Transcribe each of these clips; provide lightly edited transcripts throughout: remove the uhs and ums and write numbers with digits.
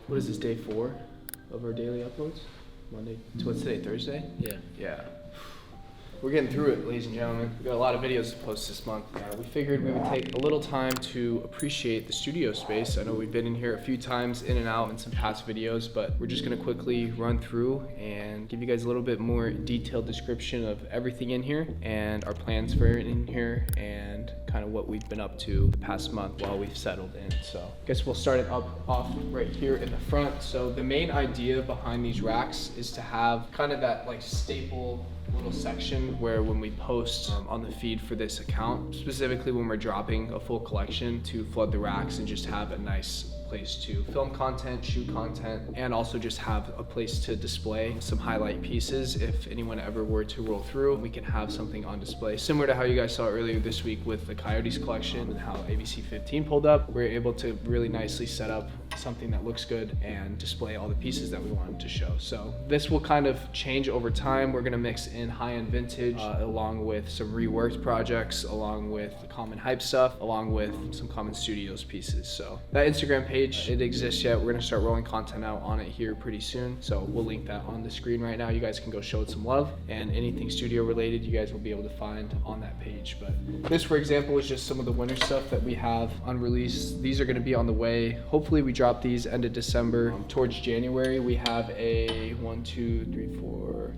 What is this, day 4 of our daily uploads? Monday, what's today, Thursday? Yeah. We're getting through it, ladies and gentlemen. We've got a lot of videos to post this month. We figured we would take a little time to appreciate the studio space. I know we've been in here a few times, in and out in some past videos, but we're just gonna quickly run through and give you guys a little bit more detailed description of everything in here and our plans for it in here and kind of what we've been up to the past month while we've settled in. So I guess we'll start it off right here in the front. So the main idea behind these racks is to have kind of that like staple little section where when we post on the feed for this account, specifically when we're dropping a full collection, to flood the racks and just have a nice place to film content, shoot content, and also just have a place to display some highlight pieces. If anyone ever were to roll through, we can have something on display. Similar to how you guys saw earlier this week with the Coyotes collection and how ABC 15 pulled up, we're able to really nicely set up something that looks good and display all the pieces that we wanted to show. So this will kind of change over time. We're gonna mix in high-end vintage along with some reworked projects, along with common hype stuff, along with some common studios pieces. So that Instagram page, it exists yet. We're gonna start rolling content out on it here pretty soon. So we'll link that on the screen right now. You guys can go show it some love, and anything studio related you guys will be able to find on that page. But this, for example, is just some of the winter stuff that we have unreleased. These are gonna be on the way. Hopefully we drop these end of December. Towards January, we have a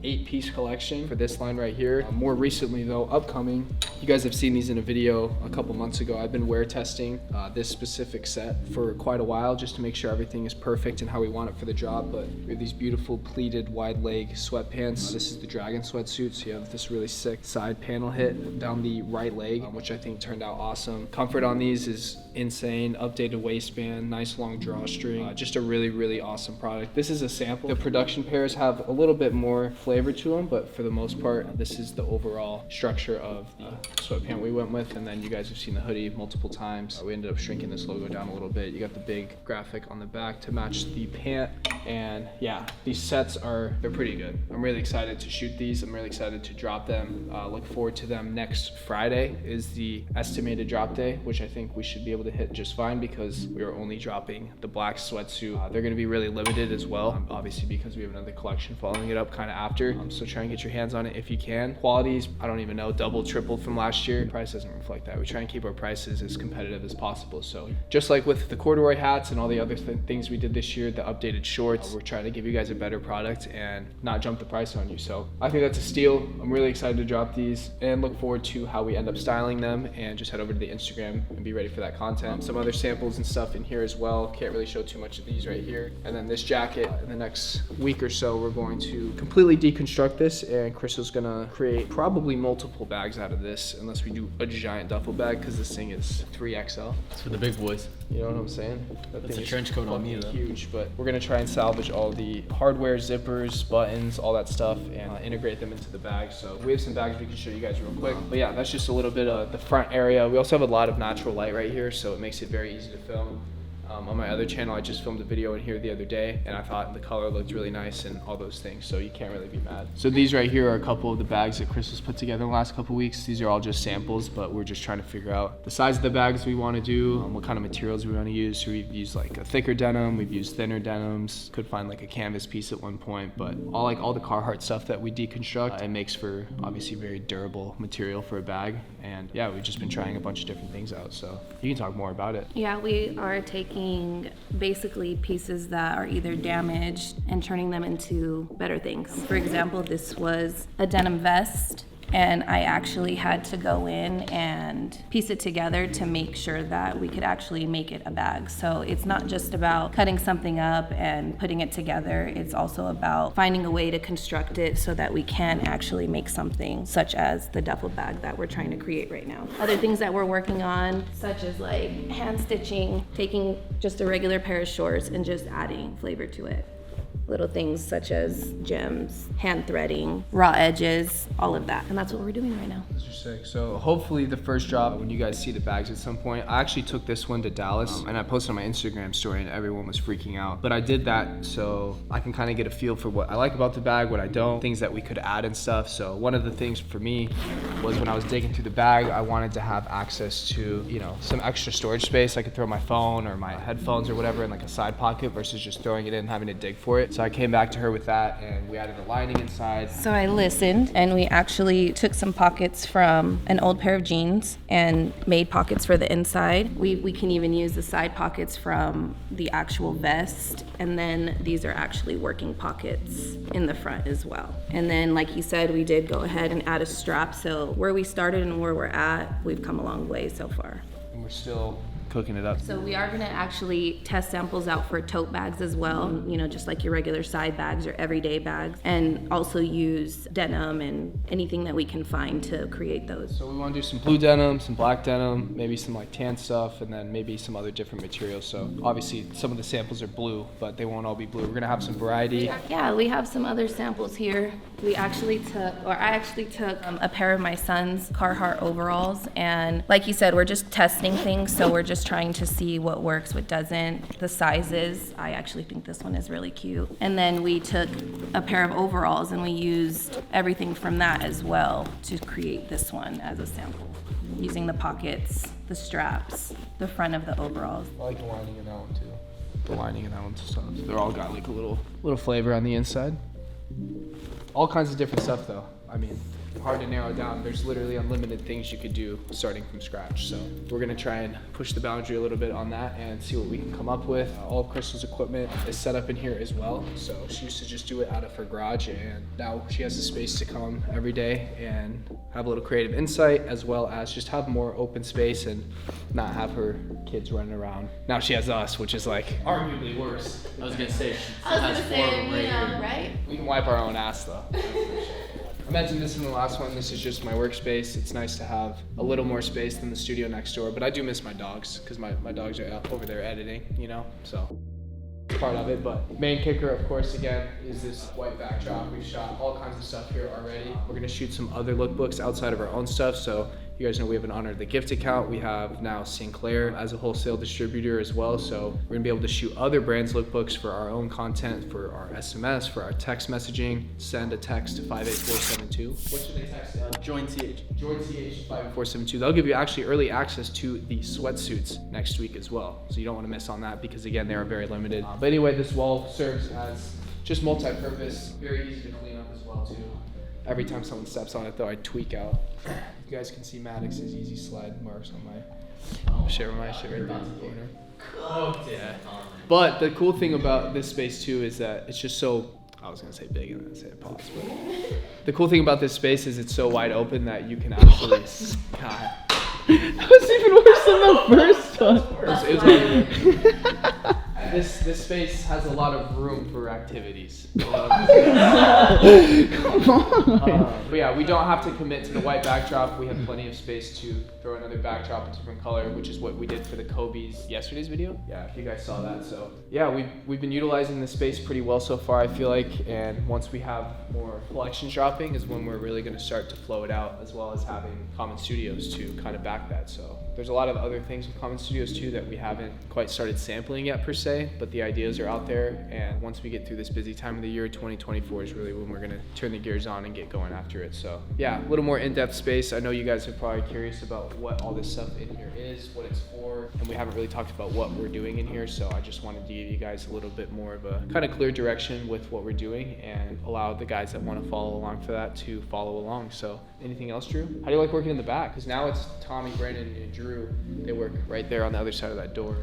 8-piece collection for this line right here. More recently though, upcoming, you guys have seen these in a video a couple months ago. I've been wear testing this specific set for quite a while just to make sure everything is perfect and how we want it for the job. But we have these beautiful pleated wide leg sweatpants. This is the Dragon sweatsuit, so you have this really sick side panel hit down the right leg, which I think turned out awesome. Comfort on these is insane. Updated waistband, nice long drawstring, just a really awesome product. This is a sample. The production pairs have a little bit more flavor to them, but for the most part, this is the overall structure of the sweatpant we went with. And then you guys have seen the hoodie multiple times. We ended up shrinking this logo down a little bit. You got the big graphic on the back to match the pant. And yeah, these sets they're pretty good. I'm really excited to shoot these. I'm really excited to drop them. Look forward to them. Next Friday is the estimated drop day, which I think we should be able to hit just fine because we are only dropping the black sweatsuit. They're gonna be really limited as well, obviously because we have another collection following it up kind of after. So try and get your hands on it if you can. Qualities, I don't even know, double, triple from last year. Price doesn't reflect that. We try and keep our prices as competitive as possible. So just like with the corduroy hats and all the other things we did this year, the updated shorts, we're trying to give you guys a better product and not jump the price on you. So I think that's a steal. I'm really excited to drop these and look forward to how we end up styling them, and just head over to the Instagram and be ready for that content. Some other samples and stuff in here as well. Can't really show too much of these right here. And then this jacket, in the next week or so, we're going to completely deconstruct this, and Crystal's gonna create probably multiple bags out of this, unless we do a giant duffel bag, because this thing is 3XL. It's for the big boys. You know what I'm saying? That's a trench coat on me though. Huge, but we're gonna try and salvage all the hardware, zippers, buttons, all that stuff, and integrate them into the bag. So we have some bags we can show you guys real quick. But yeah, that's just a little bit of the front area. We also have a lot of natural light right here, so it makes it very easy to film. On my other channel, I just filmed a video in here the other day, and I thought the color looked really nice and all those things, so you can't really be mad. So these right here are a couple of the bags that Crystal's put together in the last couple of weeks. These are all just samples, but we're just trying to figure out the size of the bags we want to do, what kind of materials we want to use. So we've used like a thicker denim, we've used thinner denims, could find like a canvas piece at one point, but all the Carhartt stuff that we deconstruct, it makes for obviously very durable material for a bag. And yeah, we've just been trying a bunch of different things out, so you can talk more about it. Yeah, we are taking basically pieces that are either damaged and turning them into better things. For example, this was a denim vest, and I actually had to go in and piece it together to make sure that we could actually make it a bag. So it's not just about cutting something up and putting it together, it's also about finding a way to construct it so that we can actually make something such as the duffel bag that we're trying to create right now. Other things that we're working on, such as like hand stitching, taking just a regular pair of shorts and just adding flavor to it. little things such as gems, hand threading, raw edges, all of that. And that's what we're doing right now. Those are sick. So hopefully the first drop, when you guys see the bags at some point, I actually took this one to Dallas and I posted on my Instagram story and everyone was freaking out. But I did that so I can kind of get a feel for what I like about the bag, what I don't, things that we could add and stuff. So one of the things for me was when I was digging through the bag, I wanted to have access to, you know, some extra storage space. I could throw my phone or my headphones or whatever in like a side pocket versus just throwing it in and having to dig for it. So I came back to her with that and we added a lining inside. So I listened and we actually took some pockets from an old pair of jeans and made pockets for the inside. We can even use the side pockets from the actual vest, and then these are actually working pockets in the front as well. And then like you said, we did go ahead and add a strap. So where we started and where we're at, we've come a long way so far. And we're still cooking it up. So we are gonna actually test samples out for tote bags as well, you know, just like your regular side bags or everyday bags, and also use denim and anything that we can find to create those. So we want to do some blue denim, some black denim, maybe some like tan stuff, and then maybe some other different materials. So obviously some of the samples are blue, but they won't all be blue. We're gonna have some variety. Yeah, we have some other samples here. I actually took a pair of my son's Carhartt overalls, and like you said, we're just testing things, so we're just trying to see what works, what doesn't, the sizes. I actually think this one is really cute. And then we took a pair of overalls and we used everything from that as well to create this one as a sample, using the pockets, the straps, the front of the overalls. I like the lining in that one too. The lining in that one too. They're all got like a little flavor on the inside. All kinds of different stuff though. I mean, hard to narrow down. There's literally unlimited things you could do starting from scratch. So we're gonna try and push the boundary a little bit on that and see what we can come up with. All of Crystal's equipment is set up in here as well. So she used to just do it out of her garage, and now she has the space to come every day and have a little creative insight, as well as just have more open space and not have her kids running around. Now she has us, which is like arguably worse. I was gonna say, right? We can wipe our own ass though. I mentioned this in the last one. This is just my workspace. It's nice to have a little more space than the studio next door, but I do miss my dogs because my dogs are out over there editing, you know, so part of it. But main kicker, of course, again, is this white backdrop. We've shot all kinds of stuff here already. We're gonna shoot some other lookbooks outside of our own stuff. So you guys know we have an Honor the Gift account. We have now Sinclair as a wholesale distributor as well. So we're gonna be able to shoot other brands lookbooks for our own content, for our SMS, for our text messaging. Send a text to 58472. What should they text? Join CH. Join CH 58472. That'll give you actually early access to the sweatsuits next week as well. So you don't want to miss on that because again, they are very limited. But anyway, this wall serves as just multi-purpose, very easy to clean up as well too. Every time someone steps on it though, I tweak out. You guys can see Maddox's easy slide marks on my share my shit right there in the corner. Yeah. But the cool thing about this space too is that it's just so, I was gonna say big and then say pause, but the cool thing about this space is it's so wide open that you can actually, God. That was even worse than the first one. This space has a lot of room for activities. Come on. But yeah, we don't have to commit to the white backdrop. We have plenty of space to throw another backdrop, a different color, which is what we did for the Kobey's yesterday's video. Yeah, if you guys saw that. So yeah, we've been utilizing this space pretty well so far, I feel like. And once we have more collections dropping is when we're really going to start to flow it out, as well as having Common Studios to kind of back that. So there's a lot of other things with Common Studios too that we haven't quite started sampling yet per se, but the ideas are out there. And once we get through this busy time of the year, 2024 is really when we're going to turn the gears on and get going after it. So yeah, a little more in-depth space. I know you guys are probably curious about what all this stuff in here is, what it's for, and we haven't really talked about what we're doing in here. So I just wanted to give you guys a little bit more of a kind of clear direction with what we're doing and allow the guys that want to follow along for that to follow along. So anything else, Drew? How do you like working in the back? Because now it's Tommy, Brandon, and Drew. They work right there on the other side of that door.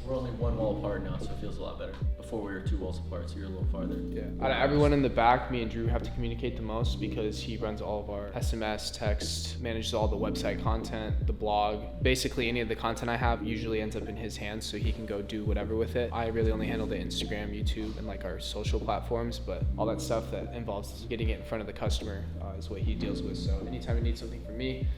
We're only one wall apart now, so it feels a lot better. Before we were 2 walls apart, so you're a little farther. Yeah. Out of everyone in the back, me and Drew have to communicate the most because he runs all of our SMS, text, manages all the website content, the blog. Basically, any of the content I have usually ends up in his hands, so he can go do whatever with it. I really only handle the Instagram, YouTube, and like our social platforms, but all that stuff that involves getting it in front of the customer is what he deals with. So anytime you need something from me,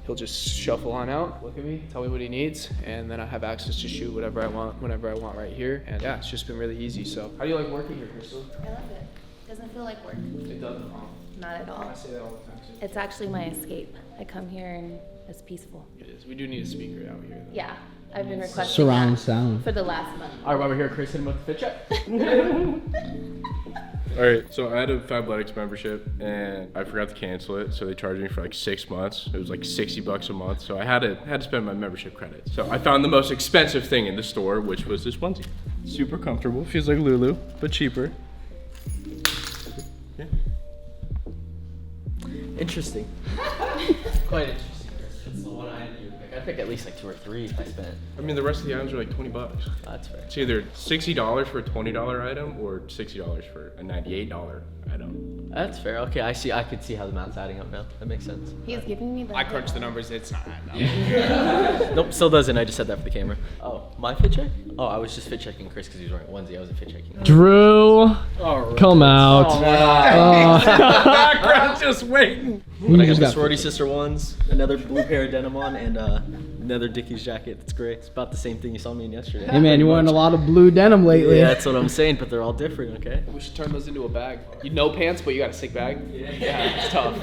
He'll just shuffle on out, look at me, tell me what he needs, and then I have access to shoot whatever I want, whenever I want right here. And yeah, it's just been really easy. So how do you like working here, Crystal? I love it. Doesn't feel like work. It doesn't. Not at all. I say that all the time too. It's actually my escape. I come here and it's peaceful. It is. We do need a speaker out here, though. Yeah, I've been requesting Surround that sound. for the last month. All right, while we're here, Chris, hit him with the fit check. All right, so I had a Fabletics membership and I forgot to cancel it, so they charged me for like 6 months. It was like $60 a month, so I had to spend my membership credits. So I found the most expensive thing in the store, which was this onesie. Super comfortable, feels like Lulu, but cheaper. Yeah. Interesting. Quite interesting. That's the one I knew. Like, I'd pick at least like 2 or 3 if I spent. I mean, the rest of the items are like $20. That's fair. It's either $60 for a $20 item or $60 for a $98 item. That's fair. Okay, I see. I could see how the math's adding up now. That makes sense. He's giving me the. I crunched the numbers. It's not adding up. Nope, still doesn't. I just said that for the camera. Oh, my fit check? Oh, I was just fit checking Chris because he was wearing a onesie. I wasn't fit checking. Drew, come out. Background just waiting. But I got just the got- sorority sister ones, another blue pair of denim on, and another Dickies jacket. That's great. It's about the same thing you saw me in yesterday. Hey man, you're wearing a lot of blue denim lately. Yeah, that's what I'm saying, but they're all different, okay? We should turn those into a bag. You know pants, but you got a sick bag? Yeah, it's tough.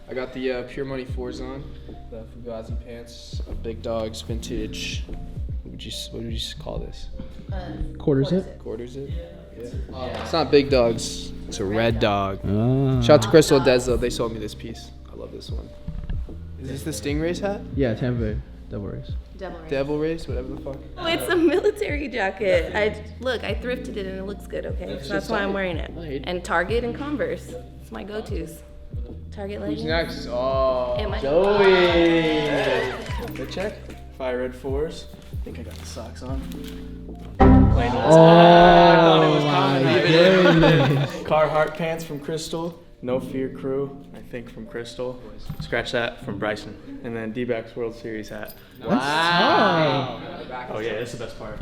I got the Pure Money 4s on, the Fugazi pants, Big Dogs vintage. What would you call this? Quarter zip. Quarter zip? Yeah. It's not Big Dogs. It's a Red Dog. Ah. Shout out to Crystal and Des though. They sold me this piece. I love this one. Is this the Stingrays hat? Yeah, Tampa Bay Devil Rays. Devil Rays, whatever the fuck. Oh, it's a military jacket. I thrifted it and it looks good. Okay, so that's why I'm wearing it. And Target and Converse. It's my go-tos. Target Who's leggings. next? Oh, And my- Good check. Fire red 4s. I think I got the socks on. Oh coming. my goodness. Carhartt pants from Crystal. No Fear Crew, I think from Crystal. Scratch that from Bryson. And then D-Backs World Series hat. Wow. Oh yeah, this is the best part.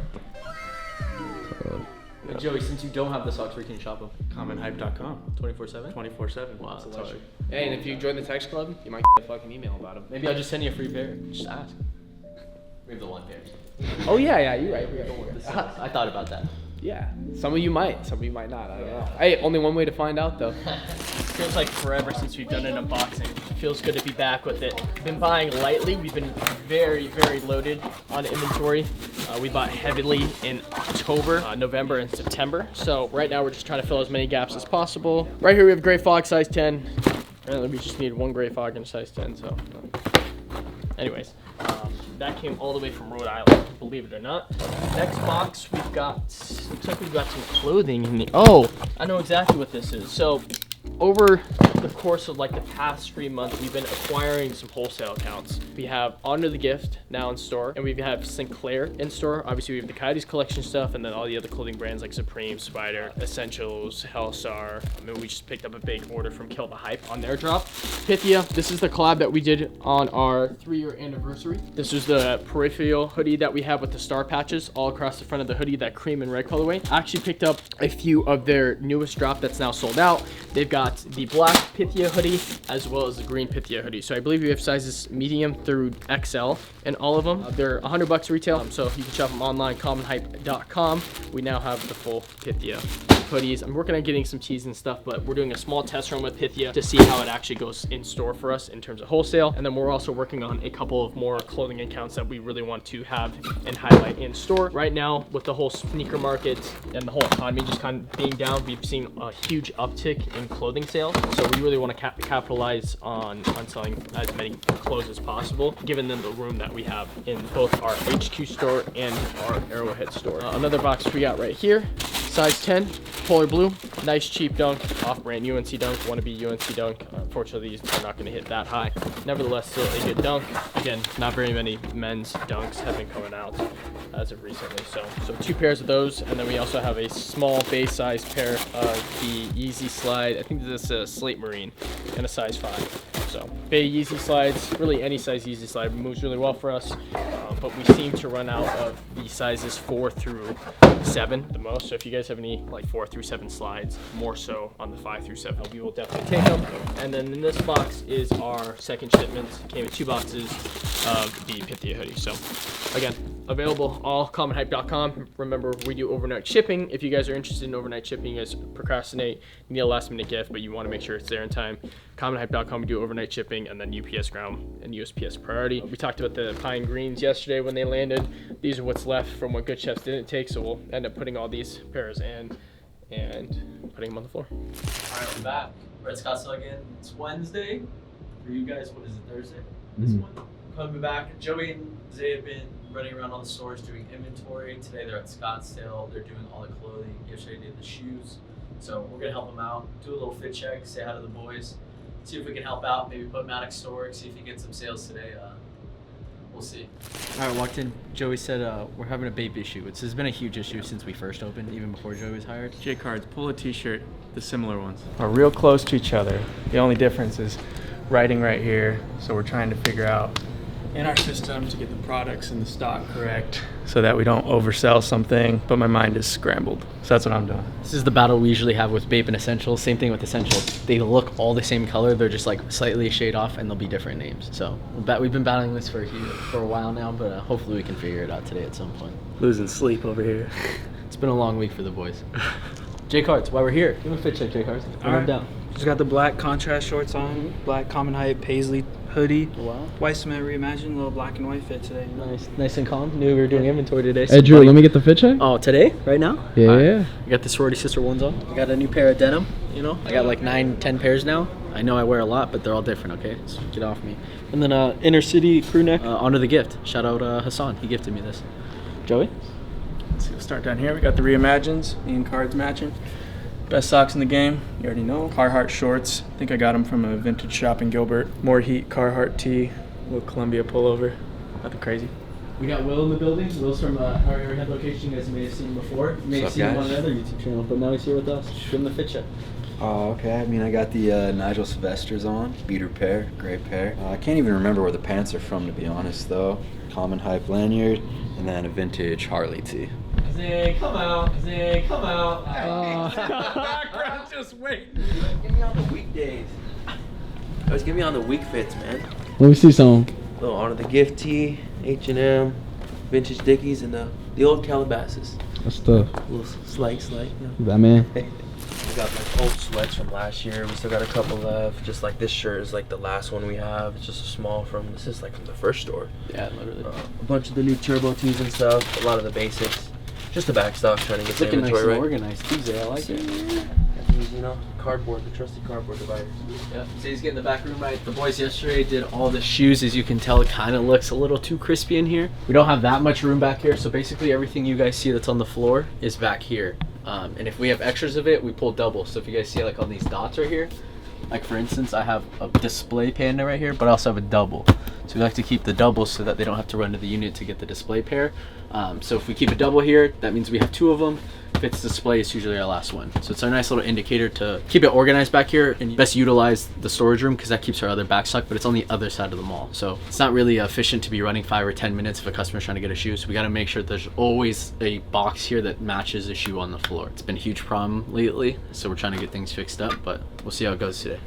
And Joey, since you don't have the socks, where can you shop them? CommentHype.com. 24/7? 24/7. Wow, It's a that's luxury. Hey, and if you join the text club, you might get a fucking email about them. Maybe I'll just send you a free pair. Just ask. We have the one pair. Oh yeah, you're right. I thought about that. Yeah, some of you might not. I don't know. Hey, only one way to find out though. Feels like forever since we've done an unboxing. Feels good to be back with it. Been buying lightly. We've been very, very loaded on inventory. We bought heavily in October, November, and September. So right now we're just trying to fill as many gaps as possible. Right here we have gray fog size 10. And we just need one gray fog in size 10. So, anyways, that came all the way from Rhode Island, believe it or not. Next box we've got, looks like we've got some clothing in the, oh, I know exactly what this is. So over the course of like the past 3 months, we've been acquiring some wholesale accounts. We have Honor the Gift now in store, and we have Sinclair in store. Obviously we have the Coyotes collection stuff, and then all the other clothing brands like Supreme, Spider, Essentials, Hellstar. I mean, we just picked up a big order from Kill the Hype on their drop. Pythia, this is the collab that we did on our 3-year anniversary. This is the peripheral hoodie that we have with the star patches all across the front of the hoodie, that cream and red colorway. I actually picked up a few of their newest drop that's now sold out. They've got the black Pythia hoodie as well as the green Pythia hoodie. So I believe we have sizes medium through XL in all of them. They're $100 retail, so you can shop them online, commenthype.com. We now have the full Pythia hoodies. I'm working on getting some tees and stuff, but we're doing a small test run with Pythia to see how it actually goes in store for us in terms of wholesale. And then we're also working on a couple of more clothing accounts that we really want to have and highlight in store. Right now, with the whole sneaker market and the whole economy just kind of being down, we've seen a huge uptick in clothing sales. So we really want to capitalize on selling as many clothes as possible, given them the room that we have in both our HQ store and our Arrowhead store. Another box we got right here, size 10, polar blue, nice cheap dunk, off-brand UNC dunk, wannabe UNC dunk. Unfortunately, these are not going to hit that high. Nevertheless, still a good dunk. Again, not very many men's dunks have been coming out as of recently. So 2 pairs of those, and then we also have a small base size pair of the Yeezy Slide. I think this is a slate marine and a size 5. So Bay Yeezy slides, really any size Yeezy slide moves really well for us, but we seem to run out of the sizes 4 through 7 the most. So if you guys have any like 4 through 7 slides, more so on the 5 through 7, we will definitely take them. And then in this box is our second shipment. Came in 2 boxes of the Pythia hoodie. So again, available all commonhype.com. Remember, we do overnight shipping. If you guys are interested in overnight shipping, you guys procrastinate, you need a last minute gift, but you want to make sure it's there in time. Commonhype.com, we do overnight shipping, and then UPS ground and USPS priority. We talked about the pine greens yesterday when they landed. These are what's left from what Good Chefs didn't take, so we'll end up putting all these pairs in and putting them on the floor. All right, we're back. We're at Scottsdale again. It's Wednesday. For you guys, what is it, Thursday? This one? Coming back. Joey and Zay have been running around all the stores doing inventory. Today they're at Scottsdale. They're doing all the clothing. Yesterday they did the shoes. So we're gonna help them out, do a little fit check, say hi to the boys, see if we can help out, maybe put Maddox to work, see if he gets some sales today. We'll see. All right, walked in. Joey said we're having a vape issue. It's been a huge issue since we first opened, even before Joey was hired. J-cards, pull a t-shirt, the similar ones are real close to each other. The only difference is writing right here. So we're trying to figure out in our system to get the products and the stock correct so that we don't oversell something, but my mind is scrambled. So that's what I'm doing. This is the battle we usually have with vape and essentials. Same thing with essentials. They look all the same color. They're just like slightly a shade off, and they'll be different names. So we've been battling this for a while now, but hopefully we can figure it out today at some point. Losing sleep over here. It's been a long week for the boys. J-Cards, while we're here, give me a fit check, J-Cards. Bring them down. Just got the black contrast shorts on, black Common Hype paisley hoodie. Wow. White cement reimagined, little black and white fit today. You know? Nice and calm. Knew we were doing inventory today. Hey, Drew, let me get the fit check. Oh, today? Right now? Yeah, All right. yeah. I got the sorority sister ones on. I got a new pair of denim, you know. I got like 9-10 pairs now. I know I wear a lot, but they're all different, okay? So get off me. And then inner city crew neck. Honor the gift. Shout out Hassan. He gifted me this. Joey? So we'll start down here. We got the reimagines, Ian cards matching. Best socks in the game, you already know. Carhartt shorts, I think I got them from a vintage shop in Gilbert. More heat, Carhartt tee, little Columbia pullover, nothing crazy. We got Will in the building. Will's from our head location. You guys may have seen him before. You may have seen him on another YouTube channel, but now he's here with us. Show him the fit check. Oh, okay. I mean, I got the Nigel Sylvesters on, beater pair, gray pair. I can't even remember where the pants are from, to be honest, though. Common Hype lanyard, and then a vintage Harley tee. Zay, come out. Zay, come out. Background, just wait. Give me on the weekdays. Always give me on the week fits, man. Let me see some. Little Honor the Gift tee, H&M, vintage Dickies, and the old Calabasas. That's tough. A little slight, you know. That man. We got like old sweats from last year. We still got a couple left. Just like this shirt is like the last one we have. It's just a small this is like from the first store. Yeah, literally. A bunch of the new turbo tees and stuff. A lot of the basics. Just the back stock, trying to get It's the looking nice inventory and right. organized too, Zay. I like it. These, you know, cardboard, the trusted cardboard dividers. Yeah, Zay's getting the back room right. The boys yesterday did all the shoes. As you can tell, it kind of looks a little too crispy in here. We don't have that much room back here, so basically everything you guys see that's on the floor is back here. And if we have extras of it, we pull double. So if you guys see like all these dots right here, like for instance, I have a display panda right here, but I also have a double. So we like to keep the doubles so that they don't have to run to the unit to get the display pair. So if we keep a double here, that means we have 2 of them. If it's display, it's usually our last one. So it's a nice little indicator to keep it organized back here and best utilize the storage room because that keeps our other back stock, but it's on the other side of the mall. So it's not really efficient to be running 5 or 10 minutes if a customer's trying to get a shoe. So we got to make sure there's always a box here that matches the shoe on the floor. It's been a huge problem lately, so we're trying to get things fixed up, but we'll see how it goes today.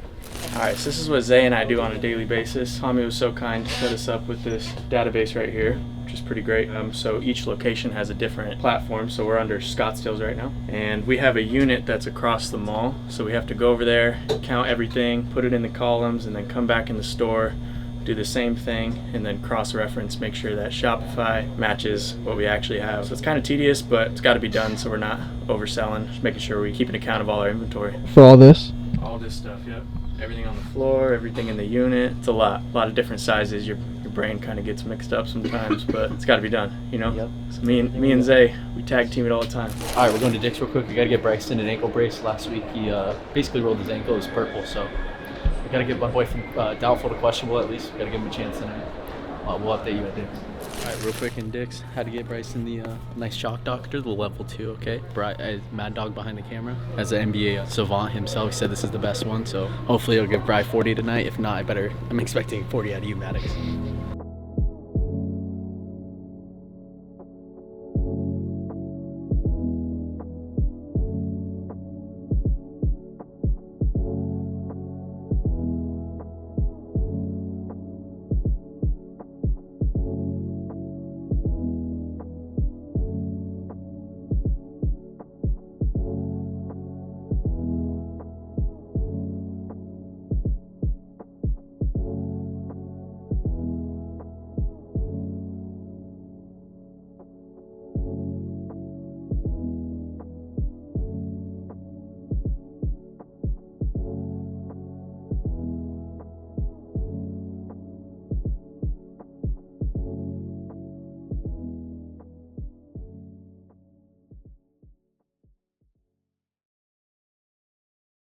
Alright, so this is what Zay and I do on a daily basis. Hami was so kind to set us up with this database right here, which is pretty great. So each location has a different platform. So we're under Scottsdale's right now. And we have a unit that's across the mall. So we have to go over there, count everything, put it in the columns, and then come back in the store, do the same thing, and then cross-reference, make sure that Shopify matches what we actually have. So it's kind of tedious, but it's got to be done so we're not overselling. Just making sure we keep an account of all our inventory. For all this? All this stuff, yep. Everything on the floor, everything in the unit. It's a lot of different sizes. Your brain kind of gets mixed up sometimes, but it's got to be done, you know? Yep. So me and Zay, we tag team it all the time. All right, we're going to Dick's real quick. We got to get Bryson an ankle brace. Last week he basically rolled his ankle. It was purple, so we got to get my boy from doubtful to questionable at least. We got to give him a chance tonight. We'll update you at Dick's. Alright, real quick in Dick's, had to get Bryson the nice shock doctor, the level 2, okay? Mad Dog behind the camera. As an NBA savant himself, he said this is the best one, so hopefully he'll give Bry 40 tonight. If not, I'm expecting 40 out of you, Maddox.